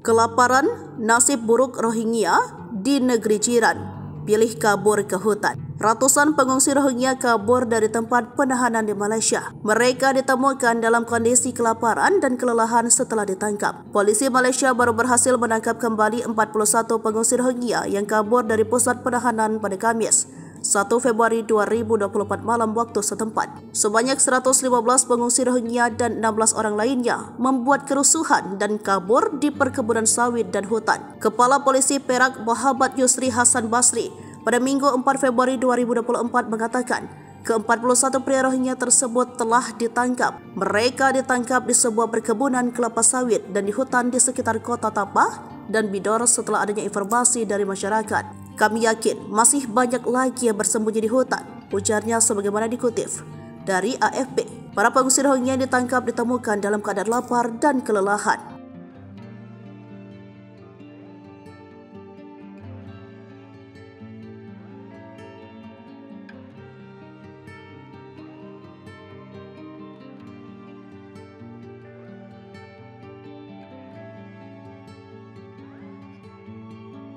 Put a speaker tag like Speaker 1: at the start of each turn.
Speaker 1: Kelaparan, nasib buruk Rohingya di negeri jiran, pilih kabur ke hutan. Ratusan pengungsi Rohingya kabur dari tempat penahanan di Malaysia. Mereka ditemukan dalam kondisi kelaparan dan kelelahan setelah ditangkap. Polisi Malaysia baru berhasil menangkap kembali 41 pengungsi Rohingya yang kabur dari pusat penahanan pada Khamis, 1 Februari 2024 malam waktu setempat. Sebanyak 115 pengungsi Rohingya dan 16 orang lainnya membuat kerusuhan dan kabur di perkebunan sawit dan hutan. Kepala Polisi Perak Muhammad Yusri Hassan Basri pada Minggu 4 Februari 2024 mengatakan ke-41 pria Rohingya tersebut telah ditangkap. Mereka ditangkap di sebuah perkebunan kelapa sawit dan di hutan di sekitar kota Tapah dan Bidor setelah adanya informasi dari masyarakat. Kami yakin masih banyak lagi yang bersembunyi di hutan, ujarnya sebagaimana dikutip dari AFP. Para pengungsi Rohingya yang ditangkap ditemukan dalam keadaan lapar dan kelelahan.